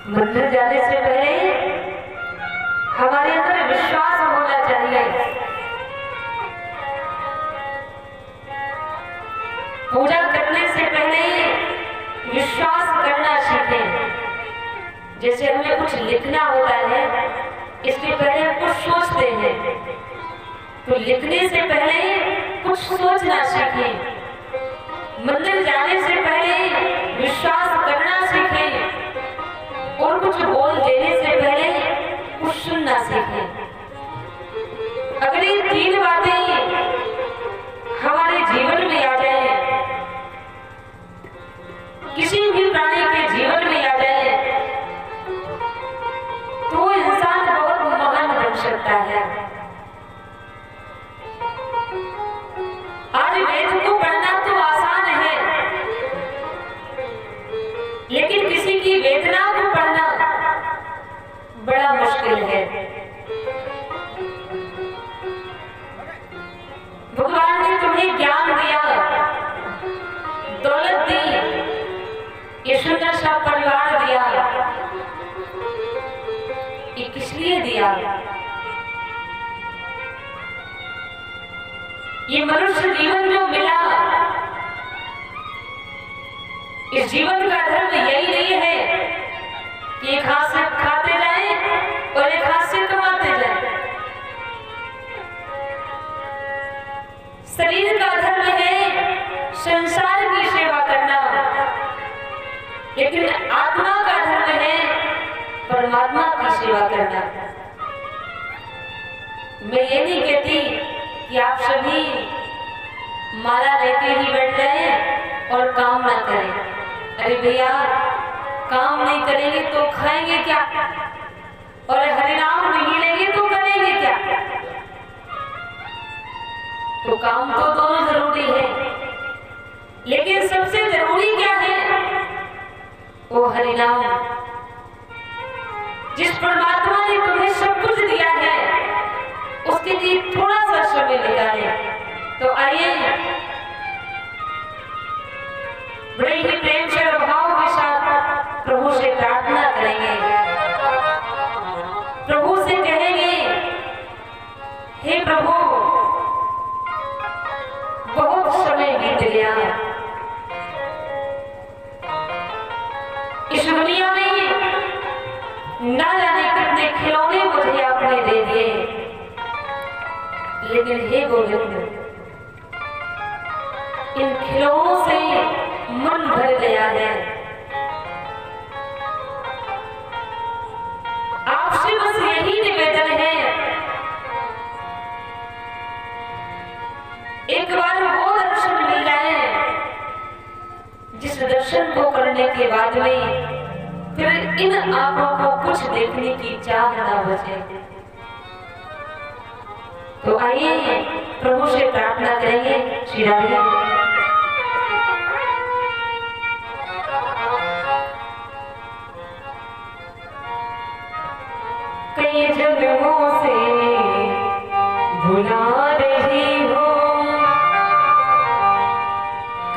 मंदिर जाने से पहले हमारे अंदर विश्वास होना चाहिए। पूजा करने से पहले विश्वास करना सीखें। जैसे हमें कुछ लिखना होता है, इसके पहले हम कुछ सोचते हैं, तो लिखने से पहले कुछ सोचना सीखें। मंदिर जाने से पहले विश्वास करना सीखें और कुछ बोल देने से पहले कुछ सुनना सीखें। अगर ये तीन बातें हमारे जीवन में आ जाए, किसी भी प्राणी के जीवन में आ जाए, तो इंसान बहुत महान बन सकता है। आज वेद को पढ़ना तो आसान है, लेकिन किसी की वेदना को पढ़ना बड़ा मुश्किल है। भगवान ने तुम्हें ज्ञान दिया, दौलत दी, ये सुंदर सा परिवार दिया, ये किस लिए दिया? ये मनुष्य जीवन जो मिला, इस जीवन का धर्म यही नहीं है कि एक हाथ से खाते जाएं और एक हाथ से कमाते जाएं। शरीर का धर्म है संसार की सेवा करना, लेकिन आत्मा का धर्म है परमात्मा की सेवा करना। मैं ये नहीं कहती कि आप सभी माला लेके ही बैठ जाएं और काम ना करें। अरे भैया, काम नहीं करेंगे तो खाएंगे क्या? और हरिनाम नहीं लेंगे तो करेंगे क्या? तो काम तो दोनों जरूरी है, लेकिन सबसे जरूरी क्या है? वो हरिनाम। जिस परमात्मा ने तुम्हें सब कुछ दिया है, उसके लिए थोड़ा सा समय निकालें। तो आइए बड़े ही प्रेम से और भाव के साथ प्रभु से प्रार्थना करेंगे। प्रभु से कहेंगे, हे प्रभु, बहुत समय बीत गया, इस दुनिया में ना जाने कितने खिलौने मुझे आपने दे दिए, लेकिन हे गोविंद, इन खिलौनों से मन भर गया है। आपसे बस यही निवेदन है, एक बार वो दर्शन मिल जाए जिस दर्शन को करने के बाद में फिर इन आंखों को कुछ देखने की चाह ना बचे। तो आइए प्रभु से प्रार्थना करेंगे। श्री राधे। कई जन्मों से भुला रही हो,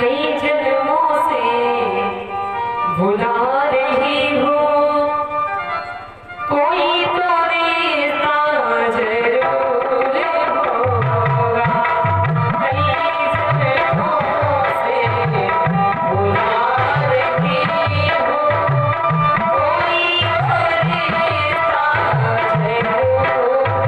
कई जन्मों से भुला रही हो, कोई तो रिश्ता जरूर होगा। कई जन्मों से भुला रही हो, कोई तो रिश्ता जरूर होगा।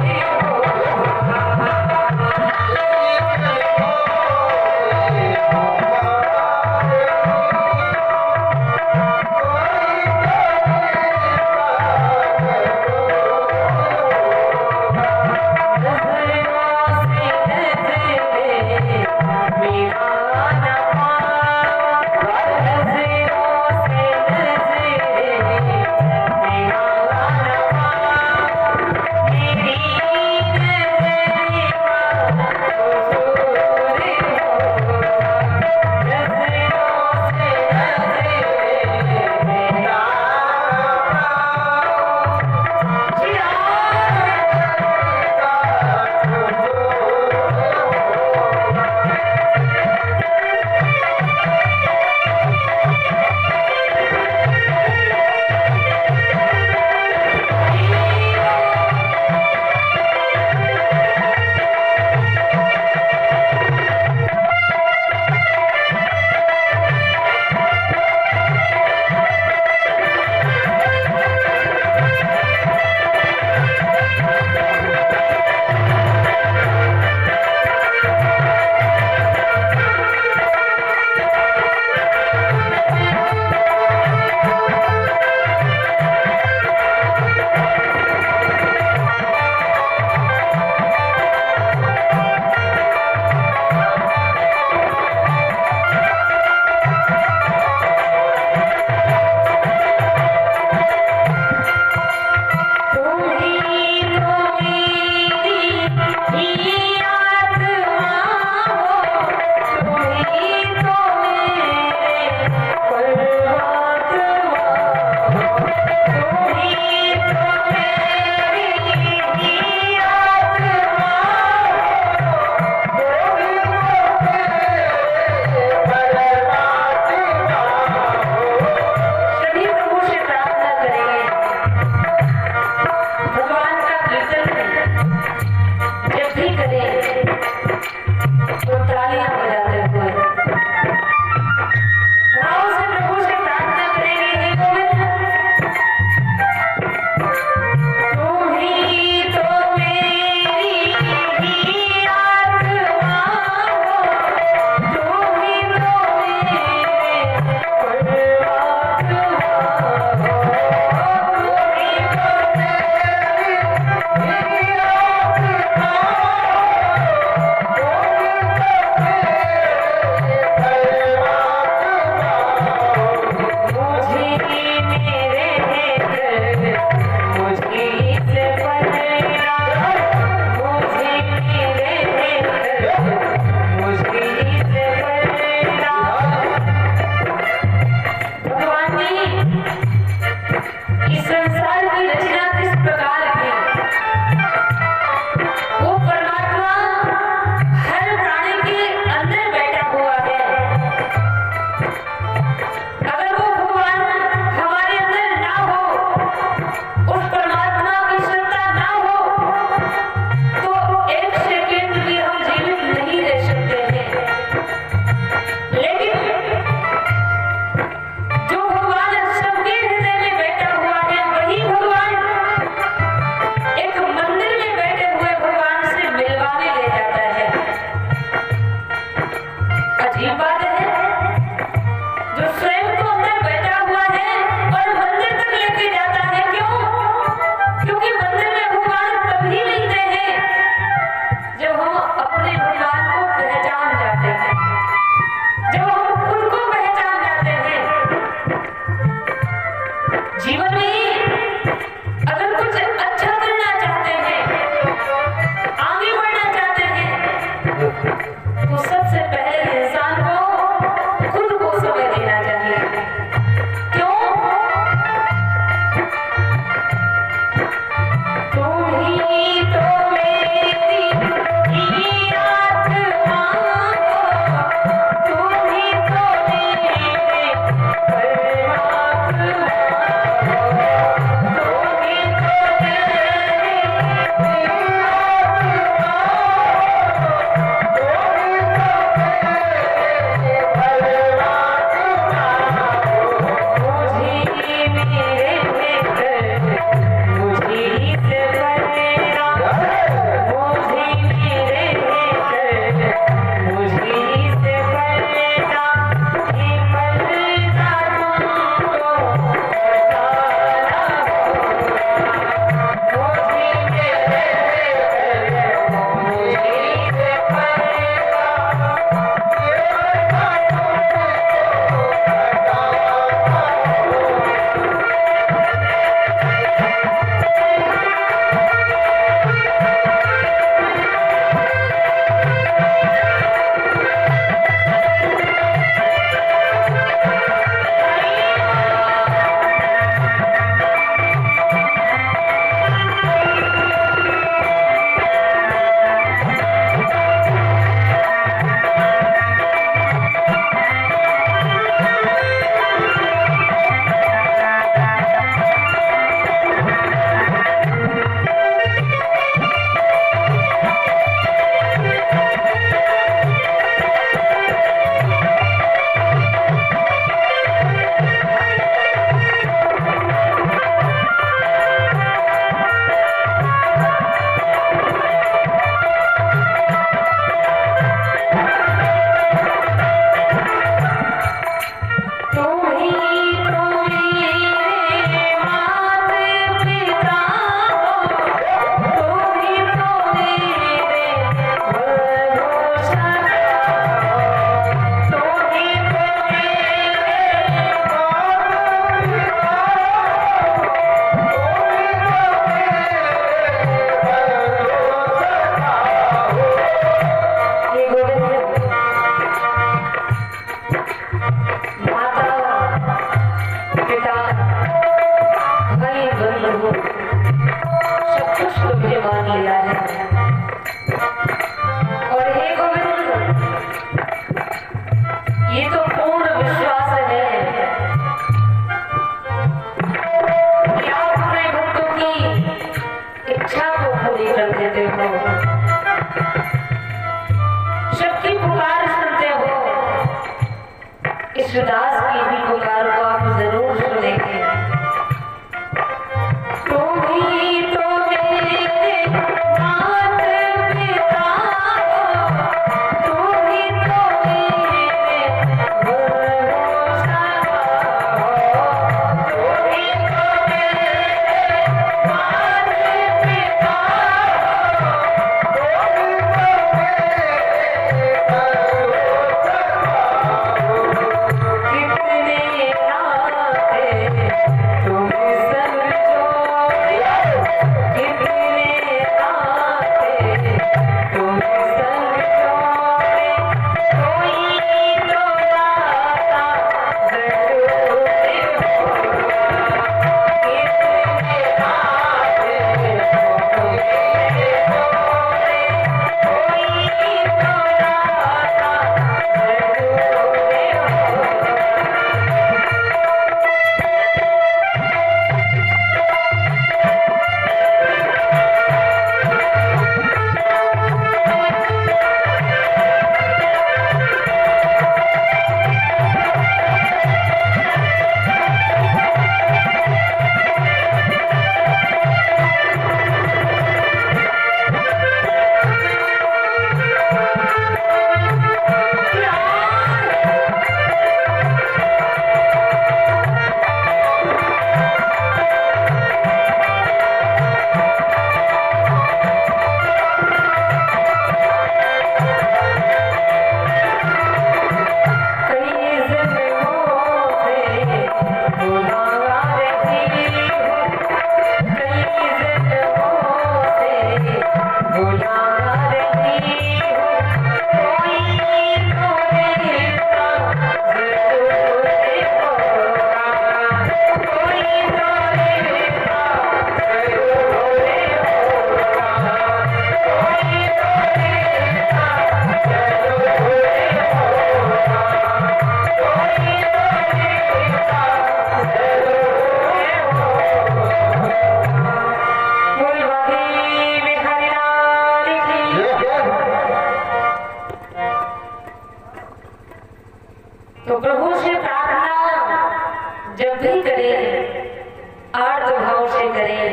जब भी करें आर्त भाव से करें,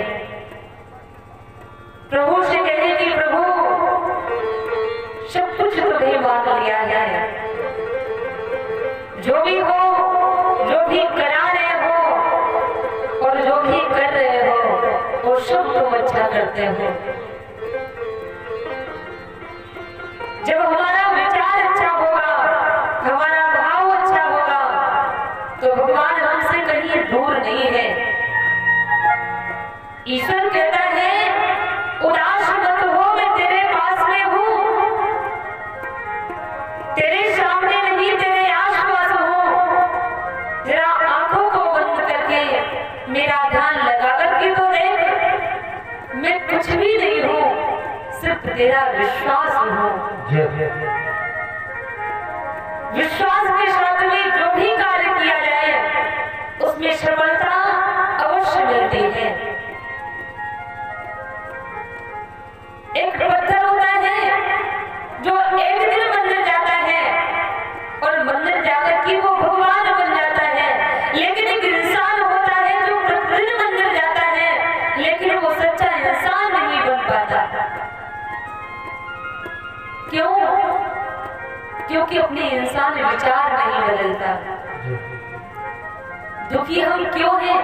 प्रभु से कहें कि प्रभु सब कुछ तुम्हें बांट लिया है, जो भी हो, जो भी करा रहे हो और जो भी कर रहे हो वो सब तुम अच्छा करते हो। जब हमारा विचार अच्छा होगा, हमारा भाव अच्छा होगा, तो भगवान हमसे कहीं दूर नहीं है। ईश्वर कहता है उदास मत हो, मैं तेरे पास में हूँ, तेरे सामने नहीं तेरे आसपास हूँ। जरा आंखों को बंद करके मेरा ध्यान लगा करके तो देख, मैं कुछ भी नहीं हूँ, सिर्फ तेरा विश्वास हूँ। विश्वास के साथ में जो भी कार्य किया जाए उसमें सफलता अवश्य मिलती है। एक पत्थर होता है जो एक दिन मंदिर जाता है और मंदिर जाकर के वो भगवान बन जाता है, लेकिन एक इंसान होता है जो प्रतिदिन मंदिर जाता है लेकिन वो सच्चा इंसान नहीं बन पाता। क्यों? क्योंकि अपने इंसान विचार नहीं बदलता। दुखी हम क्यों हैं?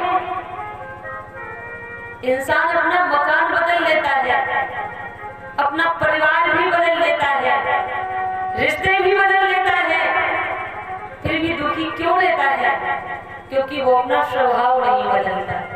इंसान अपना मकान बदल लेता है, अपना परिवार भी बदल लेता है, रिश्ते भी बदल लेता है, फिर भी दुखी क्यों रहता है? क्योंकि वो अपना स्वभाव नहीं बदलता।